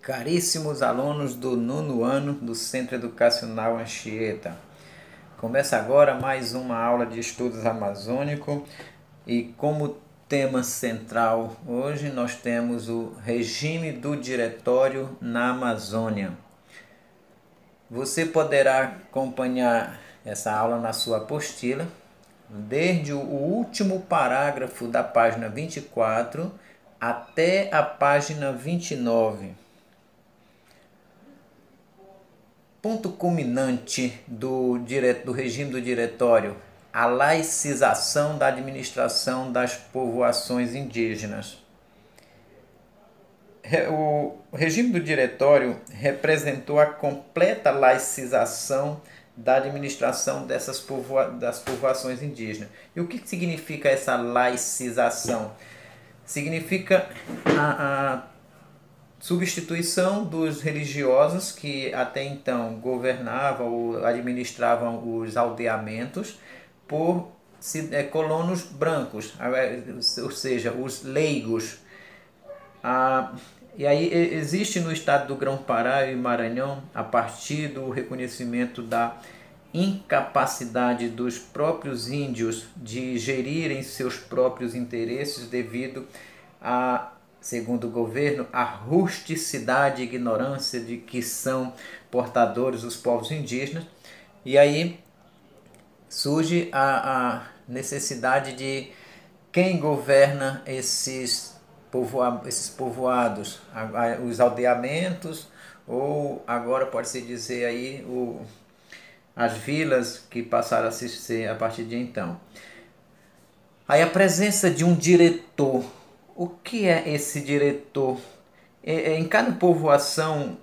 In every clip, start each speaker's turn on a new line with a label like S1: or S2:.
S1: Caríssimos alunos do nono ano do Centro Educacional Anchieta, começa agora mais uma aula de estudos amazônico e como tema central hoje nós temos o regime do diretório na Amazônia. Você poderá acompanhar essa aula na sua apostila, desde o último parágrafo da página 24 até a página 29. Ponto culminante do regime do diretório: a laicização da administração das povoações indígenas. O regime do diretório representou a completa laicização da administração das povoações indígenas. E o que significa essa laicização? Significa a substituição dos religiosos que até então governavam ou administravam os aldeamentos por colonos brancos, ou seja, os leigos. E aí existe no estado do Grão-Pará e Maranhão, a partir do reconhecimento da incapacidade dos próprios índios de gerirem seus próprios interesses devido a, segundo o governo, a rusticidade e ignorância de que são portadores os povos indígenas. E aí surge a necessidade de quem governa esses povoados, os aldeamentos, ou agora pode-se dizer aí as vilas que passaram a ser a partir de então. Aí a presença de um diretor. O que é esse diretor? Em cada povoação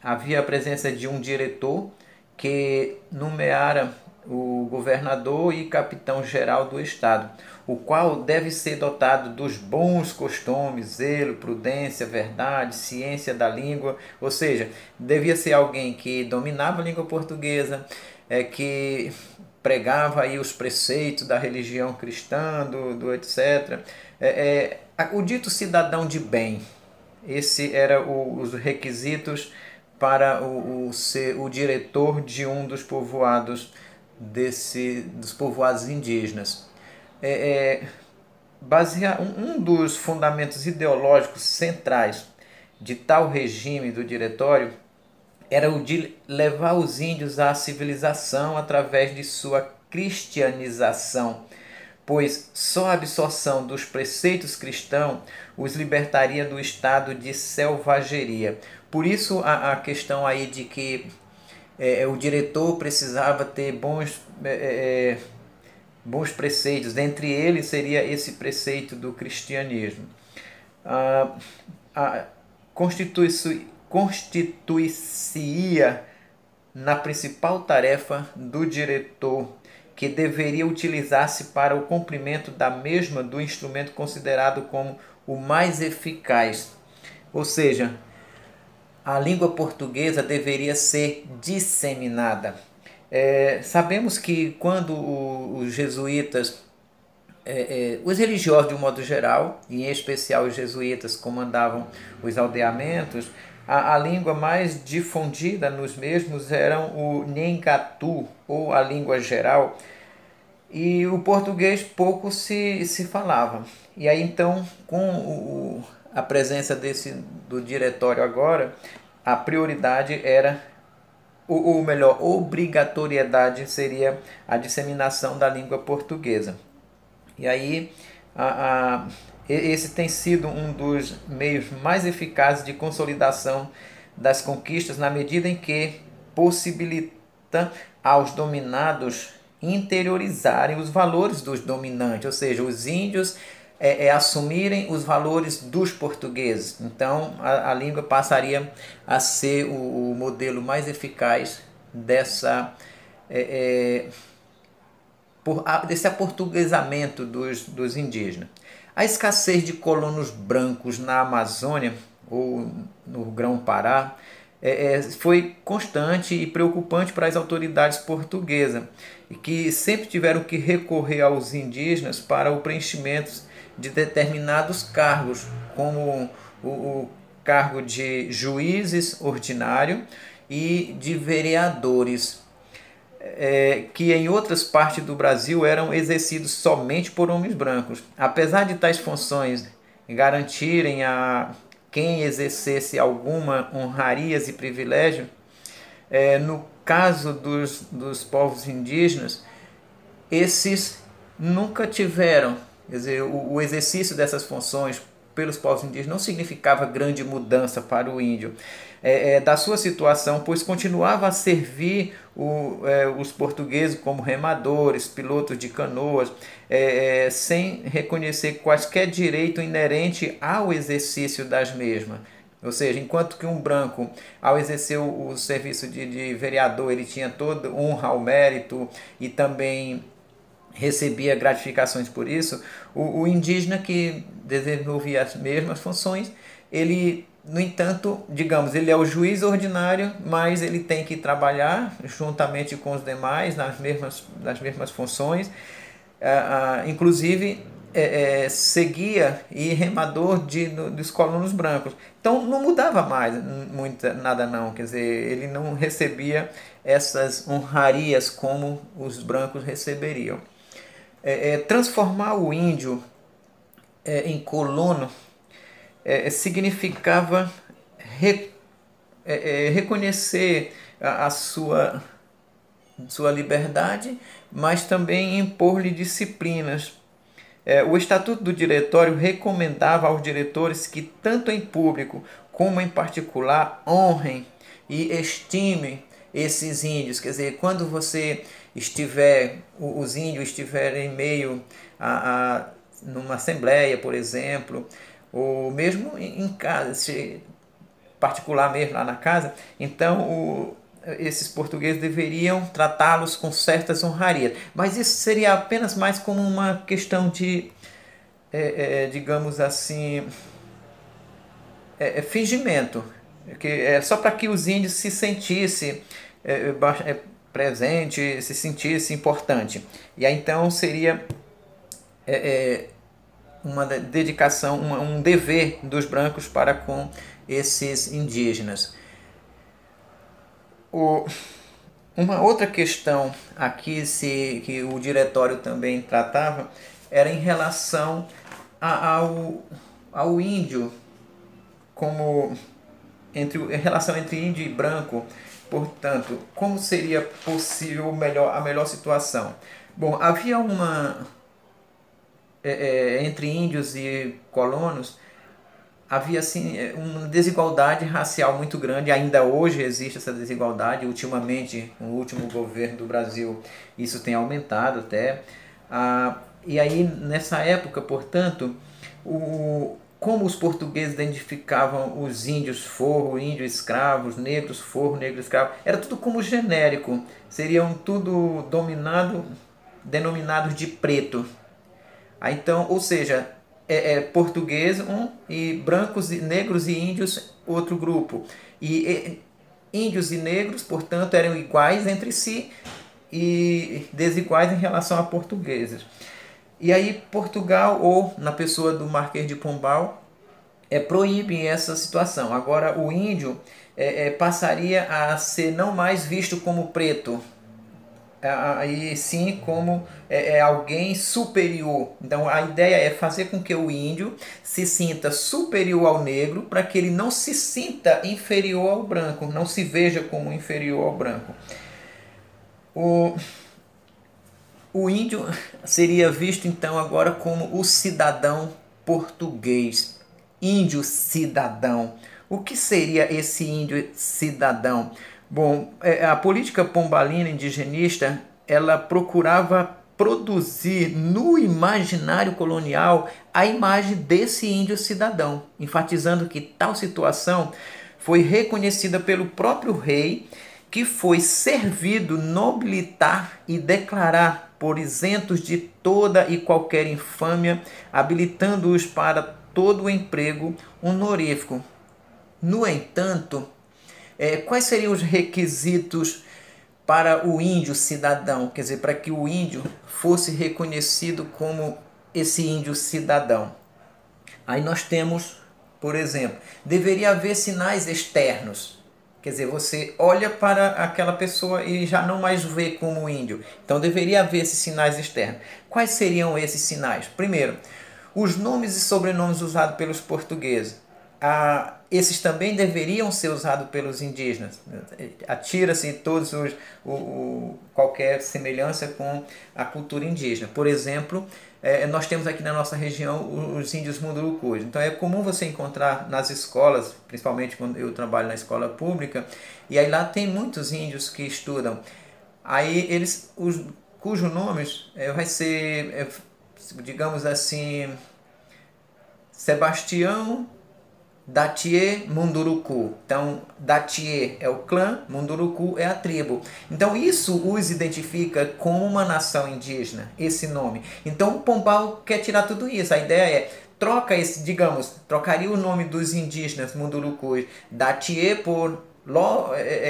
S1: havia a presença de um diretor que nomeara o governador e capitão-geral do estado, o qual deve ser dotado dos bons costumes, zelo, prudência, verdade, ciência da língua, ou seja, devia ser alguém que dominava a língua portuguesa, que pregava aí os preceitos da religião cristã, do etc. O dito cidadão de bem. Esse era os requisitos para ser o diretor de um dos povoados dos povoados indígenas. Um dos fundamentos ideológicos centrais de tal regime do diretório era o de levar os índios à civilização através de sua cristianização, pois só a absorção dos preceitos cristãos os libertaria do estado de selvageria. Por isso a questão aí de que o diretor precisava ter bons preceitos. Dentre eles seria esse preceito do cristianismo. Constitui-se-ia na principal tarefa do diretor, que deveria utilizar-se para o cumprimento da mesma do instrumento considerado como o mais eficaz. Ou seja, a língua portuguesa deveria ser disseminada. Sabemos que quando os jesuítas, os religiosos de um modo geral, e em especial os jesuítas, comandavam os aldeamentos, a língua mais difundida nos mesmos era o Nhengatu, ou a língua geral, e o português pouco se falava. E aí então, com a presença do diretório agora, a prioridade era, ou melhor, obrigatoriedade seria a disseminação da língua portuguesa. E aí esse tem sido um dos meios mais eficazes de consolidação das conquistas, na medida em que possibilita aos dominados interiorizarem os valores dos dominantes, ou seja, os índios assumirem os valores dos portugueses. Então a língua passaria a ser o modelo mais eficaz desse aportuguesamento dos indígenas. A escassez de colonos brancos na Amazônia ou no Grão-Pará foi constante e preocupante para as autoridades portuguesas, que sempre tiveram que recorrer aos indígenas para o preenchimento de determinados cargos, como o cargo de juízes ordinário e de vereadores, que em outras partes do Brasil eram exercidos somente por homens brancos. Apesar de tais funções garantirem a quem exercesse alguma honrarias e privilégio, no caso dos povos indígenas, esses nunca tiveram, quer dizer, o exercício dessas funções pelos povos indígenas não significava grande mudança para o índio da sua situação, pois continuava a servir os portugueses como remadores, pilotos de canoas, sem reconhecer quaisquer direito inerente ao exercício das mesmas. Ou seja, enquanto que um branco, ao exercer o serviço de vereador, ele tinha toda honra ao mérito e também recebia gratificações por isso, o indígena que desenvolvia as mesmas funções, ele, no entanto, digamos, ele é o juiz ordinário, mas ele tem que trabalhar juntamente com os demais nas mesmas funções, inclusive seguia e remador dos colonos brancos. Então não mudava mais nada não, quer dizer, ele não recebia essas honrarias como os brancos receberiam. Transformar o índio em colono significava reconhecer a sua liberdade, mas também impor-lhe disciplinas. O Estatuto do Diretório recomendava aos diretores que, tanto em público como em particular, honrem e estimem esses índios. Quer dizer, quando você os índios estiverem em meio numa assembleia, por exemplo, ou mesmo em casa, particular mesmo lá na casa, então esses portugueses deveriam tratá-los com certas honrarias. Mas isso seria apenas mais como uma questão de, digamos assim, fingimento, só para que os índios se sentissem presente, se sentisse importante. E aí então seria uma dedicação, um dever dos brancos para com esses indígenas. Uma outra questão aqui que o diretório também tratava era em relação ao índio, como em relação entre índio e branco. Portanto, como seria possível a melhor situação? Bom, havia entre índios e colonos, havia assim, uma desigualdade racial muito grande. Ainda hoje existe essa desigualdade. Ultimamente, no último governo do Brasil, isso tem aumentado até. E aí, nessa época, portanto, como os portugueses identificavam os índios forro, índios escravos, negros forro, negro escravo, era tudo como genérico, seriam tudo denominados de preto. Então, ou seja, português e brancos, negros e índios outro grupo. E índios e negros, portanto, eram iguais entre si e desiguais em relação a portugueses. E aí Portugal, ou na pessoa do Marquês de Pombal, proíbe essa situação. Agora o índio passaria a ser não mais visto como preto, e sim como alguém superior. Então a ideia é fazer com que o índio se sinta superior ao negro, para que ele não se sinta inferior ao branco, não se veja como inferior ao branco. O índio seria visto então agora como o cidadão português, índio cidadão. O que seria esse índio cidadão? Bom, a política pombalina indigenista, ela procurava produzir no imaginário colonial a imagem desse índio cidadão, enfatizando que tal situação foi reconhecida pelo próprio rei, que foi servido nobilitar e declarar por isentos de toda e qualquer infâmia, habilitando-os para todo o emprego honorífico. No entanto, quais seriam os requisitos para o índio cidadão? Quer dizer, para que o índio fosse reconhecido como esse índio cidadão. Aí nós temos por exemplo, deveria haver sinais externos. Quer dizer, você olha para aquela pessoa e já não mais vê como índio. Então deveria haver esses sinais externos. Quais seriam esses sinais? Primeiro, os nomes e sobrenomes usados pelos portugueses. Esses também deveriam ser usados pelos indígenas. Atira-se todos qualquer semelhança com a cultura indígena. Por exemplo, nós temos aqui na nossa região os índios mundurucus. Então é comum você encontrar nas escolas, principalmente quando eu trabalho na escola pública, e aí lá tem muitos índios que estudam. Aí eles, cujos nomes vai ser, digamos assim, Sebastião Datiê Munduruku. Então, Datiê é o clã, Munduruku é a tribo. Então, isso os identifica como uma nação indígena, esse nome. Então, o Pombal quer tirar tudo isso. A ideia é, trocaria o nome dos indígenas Mundurucus, Datiê por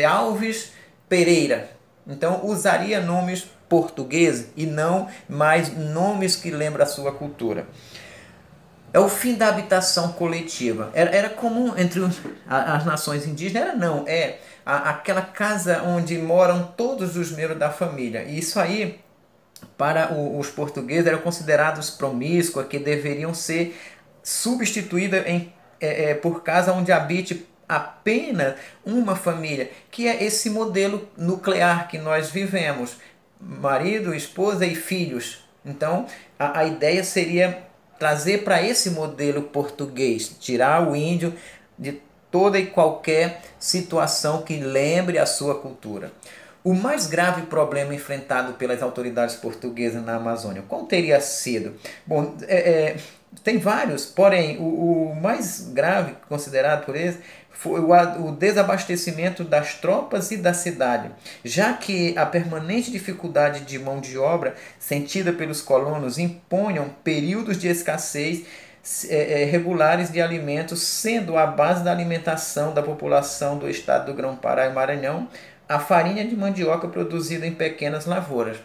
S1: Alves Pereira. Então, usaria nomes portugueses e não mais nomes que lembram a sua cultura. É o fim da habitação coletiva. Era comum entre as nações indígenas, aquela casa onde moram todos os membros da família. E isso aí, para os portugueses, eram considerados promíscuas, que deveriam ser substituídas por casa onde habite apenas uma família, que é esse modelo nuclear que nós vivemos, marido, esposa e filhos. Então, a ideia seria trazer para esse modelo português, tirar o índio de toda e qualquer situação que lembre a sua cultura. O mais grave problema enfrentado pelas autoridades portuguesas na Amazônia, qual teria sido? Bom, tem vários, porém o mais grave considerado por eles foi o desabastecimento das tropas e da cidade, já que a permanente dificuldade de mão de obra sentida pelos colonos impunham períodos de escassez regulares de alimentos, sendo a base da alimentação da população do estado do Grão-Pará e Maranhão a farinha de mandioca produzida em pequenas lavouras.